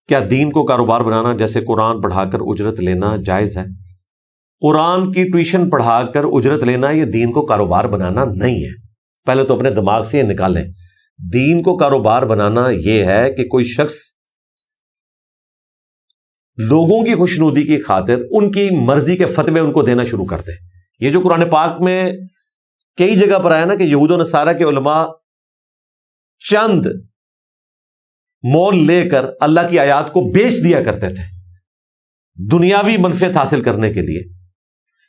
کیا دین کو کاروبار بنانا جیسے قرآن پڑھا کر اجرت لینا جائز ہے؟ قرآن کی ٹیوشن پڑھا کر اجرت لینا یہ دین کو کاروبار بنانا نہیں ہے. پہلے تو اپنے دماغ سے یہ نکالیں. دین کو کاروبار بنانا یہ ہے کہ کوئی شخص لوگوں کی خوشنودی کی خاطر ان کی مرضی کے فتوے ان کو دینا شروع کر دے. یہ جو قرآن پاک میں کئی جگہ پر آیا نا کہ یہود و نصارہ کے علماء چند مول لے کر اللہ کی آیات کو بیچ دیا کرتے تھے دنیاوی منفعت حاصل کرنے کے لیے.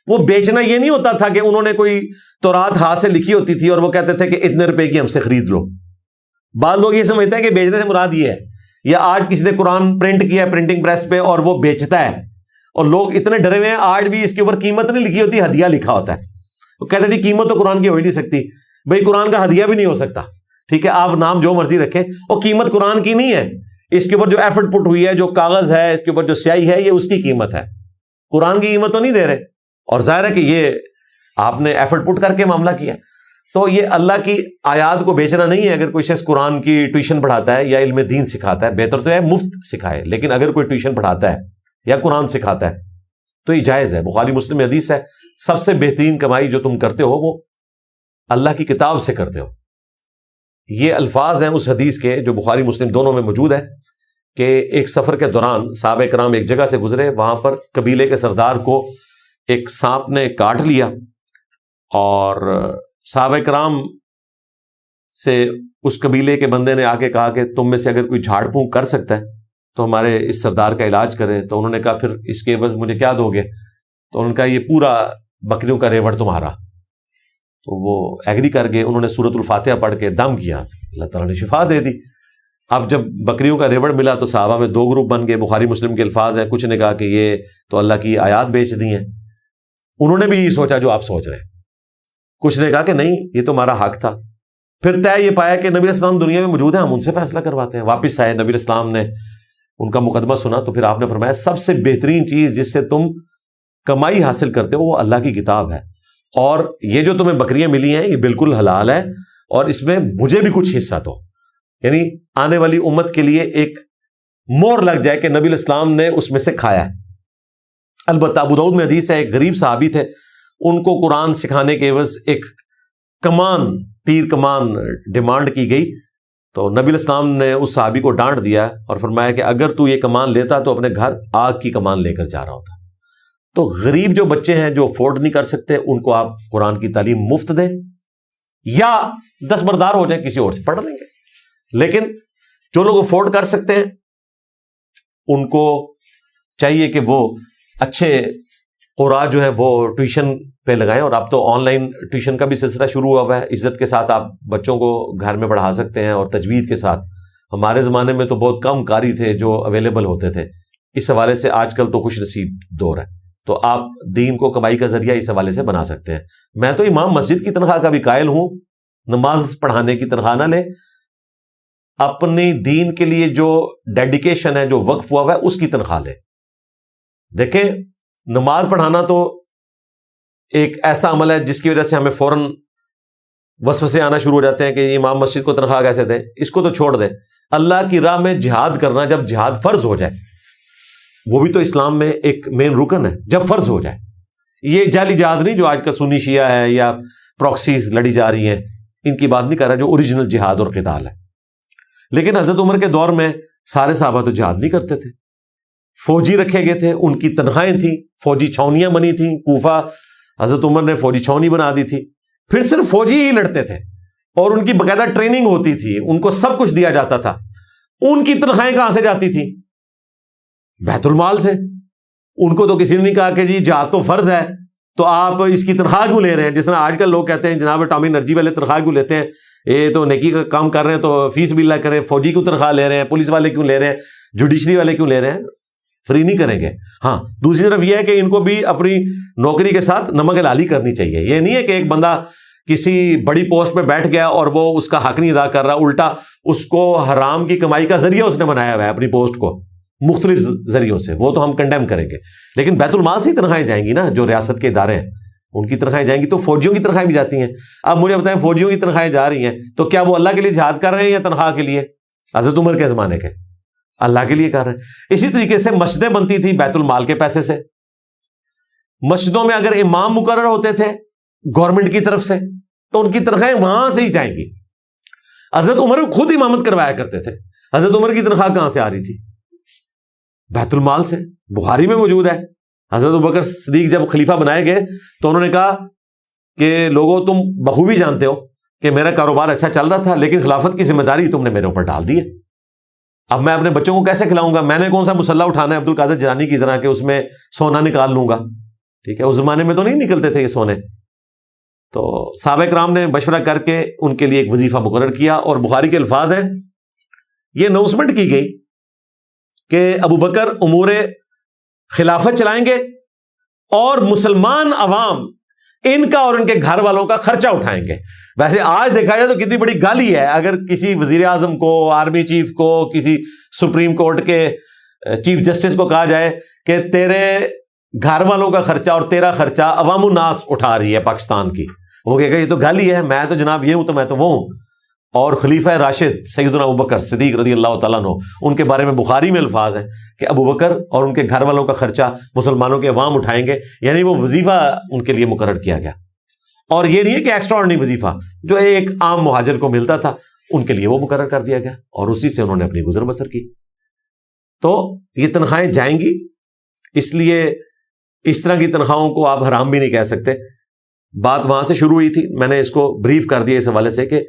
وہ بیچنا یہ نہیں ہوتا تھا کہ انہوں نے کوئی تورات ہاتھ سے لکھی ہوتی تھی اور وہ کہتے تھے کہ اتنے روپے کی ہم سے خرید لو. بعض لوگ یہ سمجھتے ہیں کہ بیچنے سے مراد یہ ہے, یا آج کسی نے قرآن پرنٹ کیا ہے پرنٹنگ پریس پہ اور وہ بیچتا ہے, اور لوگ اتنے ڈرے ہوئے ہیں آج بھی اس کے اوپر قیمت نہیں لکھی ہوتی, ہدیہ لکھا ہوتا ہے. وہ کہتے ہیں قیمت تو قرآن کی ہو ہی نہیں سکتی. بھائی قرآن کا ہدیہ بھی نہیں ہو سکتا, ٹھیک ہے, آپ نام جو مرضی رکھیں, اور قیمت قرآن کی نہیں ہے. اس کے اوپر جو ایفرٹ پٹ ہوئی ہے, جو کاغذ ہے, اس کے اوپر جو سیاہی ہے, یہ اس کی قیمت ہے. قرآن کی قیمت تو نہیں دے رہے. اور ظاہر ہے کہ یہ آپ نے ایفرٹ پٹ کر کے معاملہ کیا. تو یہ اللہ کی آیات کو بیچنا نہیں ہے. اگر کوئی شخص قرآن کی ٹیوشن پڑھاتا ہے یا علم دین سکھاتا ہے, بہتر تو ہے مفت سکھائے, لیکن اگر کوئی ٹیوشن پڑھاتا ہے یا قرآن سکھاتا ہے تو یہ جائز ہے. بخاری مسلم میں حدیث ہے, سب سے بہترین کمائی جو تم کرتے ہو وہ اللہ کی کتاب سے کرتے ہو. یہ الفاظ ہیں اس حدیث کے جو بخاری مسلم دونوں میں موجود ہے کہ ایک سفر کے دوران صحابہ کرام ایک جگہ سے گزرے, وہاں پر قبیلے کے سردار کو ایک سانپ نے کاٹ لیا, اور صحابہ کرام سے اس قبیلے کے بندے نے آ کے کہا کہ تم میں سے اگر کوئی جھاڑ پھونک کر سکتا ہے تو ہمارے اس سردار کا علاج کرے. تو انہوں نے کہا پھر اس کے عوض مجھے کیا دو گے؟ تو انہوں نے کہا یہ پورا بکریوں کا ریوڑ تمہارا. تو وہ ایگری کر گئے. انہوں نے سورۃ الفاتحہ پڑھ کے دم کیا, اللہ تعالیٰ نے شفا دے دی. اب جب بکریوں کا ریوڑ ملا تو صحابہ میں 2 گروپ بن گئے. بخاری مسلم کے الفاظ ہیں, کچھ نے کہا کہ یہ تو اللہ کی آیات بیچ دی ہیں, انہوں نے بھی یہ سوچا جو آپ سوچ رہے ہیں. کچھ نے کہا کہ نہیں یہ تو ہمارا حق تھا. پھر طے یہ پایا کہ نبی علیہ السلام دنیا میں موجود ہیں, ہم ان سے فیصلہ کرواتے ہیں. واپس آئے, نبی علیہ السلام نے ان کا مقدمہ سنا, تو پھر آپ نے فرمایا سب سے بہترین چیز جس سے تم کمائی حاصل کرتے ہو وہ اللہ کی کتاب ہے, اور یہ جو تمہیں بکریاں ملی ہیں یہ بالکل حلال ہے, اور اس میں مجھے بھی کچھ حصہ دو. یعنی آنے والی امت کے لیے ایک مور لگ جائے کہ نبی علیہ السلام نے اس میں سے کھایا ہے. البتہ ابو داؤد میں حدیث ہے, ایک غریب صحابی تھے, ان کو قرآن سکھانے کے عوض ایک کمان, تیر کمان ڈیمانڈ کی گئی. تو نبی علیہ السلام نے اس صحابی کو ڈانٹ دیا اور فرمایا کہ اگر تو یہ کمان لیتا تو اپنے گھر آگ کی کمان لے کر جا رہا ہوتا. تو غریب جو بچے ہیں جو افورڈ نہیں کر سکتے ان کو آپ قرآن کی تعلیم مفت دیں, یا دستبردار ہو جائیں کسی اور سے پڑھ لیں گے. لیکن جو لوگ افورڈ کر سکتے ہیں ان کو چاہیے کہ وہ اچھے قرآ جو ہے وہ ٹیوشن پہ لگائیں. اور اب تو آن لائن ٹیوشن کا بھی سلسلہ شروع ہوا ہے. عزت کے ساتھ آپ بچوں کو گھر میں پڑھا سکتے ہیں, اور تجوید کے ساتھ. ہمارے زمانے میں تو بہت کم قاری تھے جو اویلیبل ہوتے تھے. اس حوالے سے آج کل تو خوش نصیب دور ہے, تو آپ دین کو کمائی کا ذریعہ اس حوالے سے بنا سکتے ہیں. میں تو امام مسجد کی تنخواہ کا بھی قائل ہوں, نماز پڑھانے کی تنخواہ نہ لے, اپنی دین کے لیے جو ڈیڈیکیشن ہے, جو وقف ہوا ہے, اس کی تنخواہ لے. دیکھیں نماز پڑھانا تو ایک ایسا عمل ہے جس کی وجہ سے ہمیں فوراً وسوسے آنا شروع ہو جاتے ہیں کہ یہ امام مسجد کو تنخواہ کیسے دے, اس کو تو چھوڑ دے. اللہ کی راہ میں جہاد کرنا, جب جہاد فرض ہو جائے, وہ بھی تو اسلام میں ایک مین رکن ہے, جب فرض ہو جائے. یہ جعلی جہاد نہیں جو آج کا سنی شیعہ ہے یا پروکسیز لڑی جا رہی ہیں, ان کی بات نہیں کر رہا, جو اوریجنل جہاد اور قتال ہے. لیکن حضرت عمر کے دور میں سارے صحابہ تو جہاد نہیں کرتے تھے, فوجی رکھے گئے تھے, ان کی تنخواہیں تھیں, فوجی چھاونیاں بنی تھیں. کوفہ حضرت عمر نے فوجی چھاونی بنا دی تھی. پھر صرف فوجی ہی لڑتے تھے, اور ان کی باقاعدہ ٹریننگ ہوتی تھی, ان کو سب کچھ دیا جاتا تھا. ان کی تنخواہیں کہاں سے جاتی تھی؟ بیت المال سے. ان کو تو کسی نے نہیں کہا کہ جی جہاد تو فرض ہے تو آپ اس کی تنخواہ کیوں لے رہے ہیں. جس طرح آج کل لوگ کہتے ہیں جناب اٹامک انرجی والے تنخواہ کیوں لیتے ہیں, یہ تو نیکی کا کام کر رہے ہیں تو فیس بھی اللہ کریں. فوجی کیوں تنخواہ لے رہے ہیں, پولیس والے کیوں لے رہے ہیں, جوڈیشری والے کیوں لے رہے ہیں؟ فری نہیں کریں گے. ہاں دوسری طرف یہ ہے کہ ان کو بھی اپنی نوکری کے ساتھ نمک حلالی کرنی چاہیے. یہ نہیں ہے کہ ایک بندہ کسی بڑی پوسٹ پہ بیٹھ گیا اور وہ اس کا حق نہیں ادا کر رہا, الٹا اس کو حرام کی کمائی کا ذریعہ اس نے بنایا ہوا ہے اپنی پوسٹ کو مختلف ذریعوں سے. وہ تو ہم کنڈیم کریں گے, لیکن بیت المال سے ہی تنخواہیں جائیں گی نا. جو ریاست کے ادارے ہیں ان کی تنخواہیں جائیں گی, تو فوجیوں کی تنخواہیں بھی جاتی ہیں. اب مجھے بتائیں فوجیوں کی تنخواہیں جا رہی ہیں تو کیا وہ اللہ کے لیے جہاد کر رہے ہیں یا تنخواہ کے لیے؟ حضرت عمر کے زمانے کے اللہ کے لیے کر رہے ہیں. اسی طریقے سے مسجدیں بنتی تھی بیت المال کے پیسے سے. مسجدوں میں اگر امام مقرر ہوتے تھے گورنمنٹ کی طرف سے تو ان کی تنخواہیں وہاں سے ہی جائیں گی. حضرت عمر خود امامت کروایا کرتے تھے. حضرت عمر کی تنخواہ کہاں سے آ رہی تھی؟ بیت المال سے. بخاری میں موجود ہے. حضرت ابوبکر صدیق جب خلیفہ بنائے گئے تو انہوں نے کہا کہ لوگوں تم بخوبی جانتے ہو کہ میرا کاروبار اچھا چل رہا تھا لیکن خلافت کی ذمہ داری تم نے میرے اوپر ڈال دی ہے. اب میں اپنے بچوں کو کیسے کھلاؤں گا؟ میں نے کون سا مسلح اٹھانا ہے عبد القادر جیلانی کی طرح کہ اس میں سونا نکال لوں گا؟ ٹھیک ہے، اس زمانے میں تو نہیں نکلتے تھے یہ سونے. تو صحابہ کرام نے مشورہ کر کے ان کے لیے ایک وظیفہ مقرر کیا. اور بخاری کے الفاظ ہیں، یہ اناؤنسمنٹ کی گئی کہ ابو بکر امور خلافت چلائیں گے اور مسلمان عوام ان کا اور ان کے گھر والوں کا خرچہ اٹھائیں گے. ویسے آج دیکھا جائے تو کتنی بڑی گالی ہے اگر کسی وزیر اعظم کو، آرمی چیف کو، کسی سپریم کورٹ کے چیف جسٹس کو کہا جائے کہ تیرے گھر والوں کا خرچہ اور تیرا خرچہ عوام الناس اٹھا رہی ہے پاکستان کی. وہ کہے گا یہ تو گالی ہے، میں تو جناب یہ ہوں تو میں تو وہ ہوں. اور خلیفہ راشد سیدنا ابوبکر صدیق رضی اللہ تعالیٰ عنہ، ان کے بارے میں بخاری میں الفاظ ہیں کہ ابوبکر اور ان کے گھر والوں کا خرچہ مسلمانوں کے عوام اٹھائیں گے. یعنی وہ وظیفہ ان کے لیے مقرر کیا گیا. اور یہ نہیں ہے کہ ایکسٹرا آرڈنری وظیفہ جو ایک عام مہاجر کو ملتا تھا ان کے لیے وہ مقرر کر دیا گیا اور اسی سے انہوں نے اپنی گزر بسر کی. تو یہ تنخواہیں جائیں گی. اس لیے اس طرح کی تنخواہوں کو آپ حرام بھی نہیں کہہ سکتے. بات وہاں سے شروع ہوئی تھی، میں نے اس کو بریف کر دیا اس حوالے سے کہ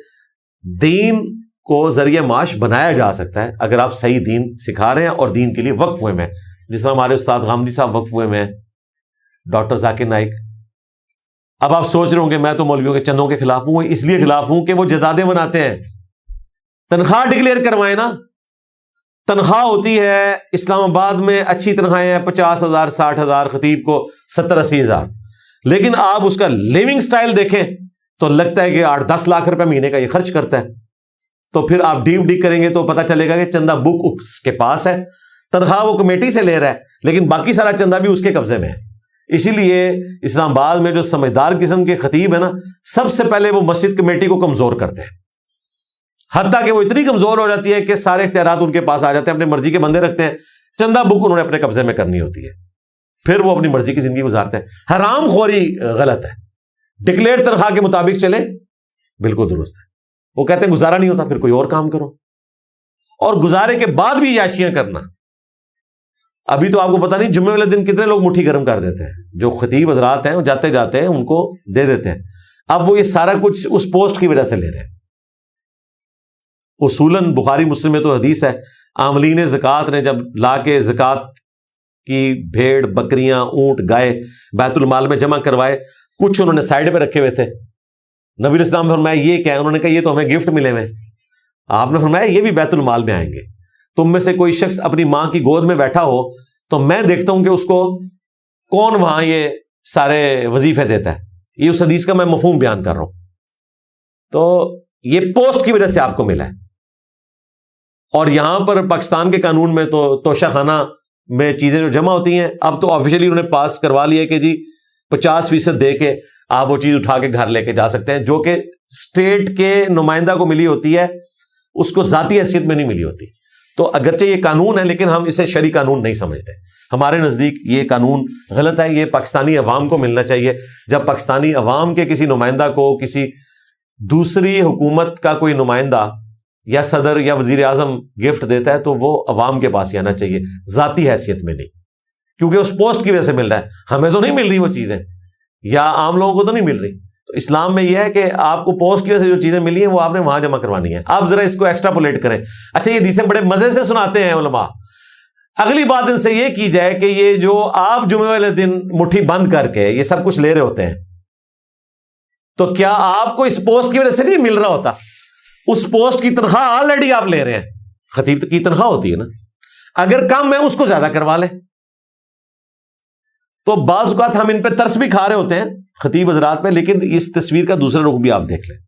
دین کو ذریعہ معاش بنایا جا سکتا ہے اگر آپ صحیح دین سکھا رہے ہیں اور دین کے لیے وقف ہوئے ہیں. جس طرح ہمارے استاد غامدی صاحب وقف ہوئے ہیں، ڈاکٹر ذاکر نائک. اب آپ سوچ رہے ہوں کہ میں تو مولویوں کے چندوں کے خلاف ہوں. اس لیے خلاف ہوں کہ وہ جدادیں بناتے ہیں. تنخواہ ڈکلیئر کروائیں نا. تنخواہ ہوتی ہے اسلام آباد میں اچھی تنخواہیں ہیں 50,000 60,000، خطیب کو 70-80,000. لیکن آپ اس کا لیونگ سٹائل دیکھیں تو لگتا ہے کہ 8-10 لاکھ روپے مہینے کا یہ خرچ کرتا ہے. تو پھر آپ ڈیپ کریں گے تو پتہ چلے گا کہ چندہ بک اس کے پاس ہے، تنخواہ وہ کمیٹی سے لے رہا ہے لیکن باقی سارا چندہ بھی اس کے قبضے میں ہے. اسی لیے اسلام آباد میں جو سمجھدار قسم کے خطیب ہیں نا، سب سے پہلے وہ مسجد کمیٹی کو کمزور کرتے ہیں. حتیٰ کہ وہ اتنی کمزور ہو جاتی ہے کہ سارے اختیارات ان کے پاس آ جاتے ہیں، اپنے مرضی کے بندے رکھتے ہیں، چندہ بک انہوں نے اپنے قبضے میں کرنی ہوتی ہے، پھر وہ اپنی مرضی کی زندگی گزارتے ہیں. حرام خوری غلط ہے. ڈکلیئر تنخواہ کے مطابق چلے بالکل درست ہے. وہ کہتے ہیں گزارا نہیں ہوتا پھر کوئی اور کام کرو، اور گزارے کے بعد بھی عیاشیاں کرنا. ابھی تو آپ کو پتہ نہیں جمعے والے دن کتنے لوگ مٹھی گرم کر دیتے ہیں. جو خطیب حضرات ہیں وہ جاتے جاتے ہیں ان کو دے دیتے ہیں. اب وہ یہ سارا کچھ اس پوسٹ کی وجہ سے لے رہے ہیں. اصولاً بخاری مسلم میں تو حدیث ہے، عاملین زکوٰۃ نے جب لا کے زکوٰۃ کی بھیڑ، بکریاں، اونٹ، گائے بیت المال میں جمع کروائے، کچھ انہوں نے سائڈ پہ رکھے ہوئے تھے. نبی علیہ السلام نے فرمایا یہ کیا ہے؟ انہوں نے کہا یہ تو ہمیں گفٹ ملے ہوئے. آپ نے فرمایا یہ بھی بیت المال میں آئیں گے. تم میں سے کوئی شخص اپنی ماں کی گود میں بیٹھا ہو تو میں دیکھتا ہوں کہ اس کو کون وہاں یہ سارے وظیفے دیتا ہے. یہ اس حدیث کا میں مفہوم بیان کر رہا ہوں. تو یہ پوسٹ کی وجہ سے آپ کو ملا ہے. اور یہاں پر پاکستان کے قانون میں تو توشہ خانہ میں چیزیں جو جمع ہوتی ہیں اب تو آفیشلی انہوں نے پاس کروا لیا کہ جی 50% دے کے آپ وہ چیز اٹھا کے گھر لے کے جا سکتے ہیں، جو کہ اسٹیٹ کے نمائندہ کو ملی ہوتی ہے، اس کو ذاتی حیثیت میں نہیں ملی ہوتی. تو اگرچہ یہ قانون ہے لیکن ہم اسے شرعی قانون نہیں سمجھتے. ہمارے نزدیک یہ قانون غلط ہے. یہ پاکستانی عوام کو ملنا چاہیے. جب پاکستانی عوام کے کسی نمائندہ کو کسی دوسری حکومت کا کوئی نمائندہ یا صدر یا وزیر اعظم گفٹ دیتا ہے تو وہ عوام کے پاس ہی آنا چاہیے، ذاتی حیثیت میں نہیں، کیونکہ اس پوسٹ کی وجہ سے مل رہا ہے. ہمیں تو نہیں مل رہی وہ چیزیں، یا عام لوگوں کو تو نہیں مل رہی. تو اسلام میں یہ ہے کہ آپ کو پوسٹ کی وجہ سے جو چیزیں ملی ہیں وہ آپ نے وہاں جمع کروانی ہے. آپ ذرا اس کو ایکسٹراپولیٹ کریں. اچھا یہ حدیثیں بڑے مزے سے سناتے ہیں علماء. اگلی بات ان سے یہ کی جائے کہ یہ جو آپ جمعے والے دن مٹھی بند کر کے یہ سب کچھ لے رہے ہوتے ہیں تو کیا آپ کو اس پوسٹ کی وجہ سے نہیں مل رہا ہوتا؟ اس پوسٹ کی تنخواہ آلریڈی آپ لے رہے ہیں. خطیب کی تنخواہ ہوتی ہے نا، اگر کم ہے اس کو زیادہ کروا لیں. تو بعض اوقات ہم ان پہ ترس بھی کھا رہے ہوتے ہیں خطیب حضرات پہ، لیکن اس تصویر کا دوسرا رخ بھی آپ دیکھ لیں.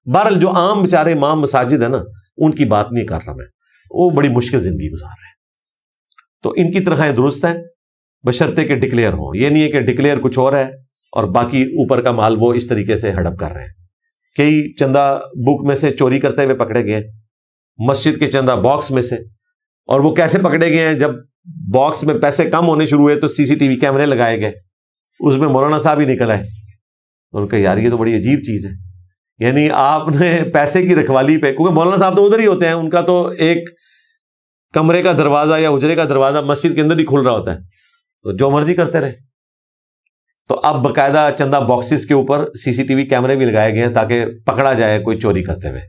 بہرحال جو عام بیچارے امام مساجد ہے نا، ان کی بات نہیں کر رہا میں، وہ بڑی مشکل زندگی گزار رہے ہیں. تو ان کی تنخواہیں درست ہیں بشرطے کہ ڈکلیئر ہوں. یہ نہیں ہے کہ ڈکلیئر کچھ اور ہے اور باقی اوپر کا مال وہ اس طریقے سے ہڑپ کر رہے ہیں. کئی چندہ بک میں سے چوری کرتے ہوئے پکڑے گئے، مسجد کے چندہ باکس میں سے. اور وہ کیسے پکڑے گئے ہیں؟ جب باکس میں پیسے کم ہونے شروع ہوئے تو سی سی ٹی وی کیمرے لگائے گئے، اس میں مولانا صاحب ہی نکل آئے. ان کا یار یہ تو بڑی عجیب چیز ہے، یعنی آپ نے پیسے کی رکھوالی پہ، کیونکہ مولانا صاحب تو ادھر ہی ہوتے ہیں، ان کا تو ایک کمرے کا دروازہ یا اجرے کا دروازہ مسجد کے اندر ہی کھل رہا ہوتا ہے، تو جو مرضی کرتے رہے. تو اب باقاعدہ چندہ باکسز کے اوپر سی سی ٹی وی کیمرے بھی لگائے گئے ہیں تاکہ پکڑا جائے کوئی چوری کرتے ہوئے.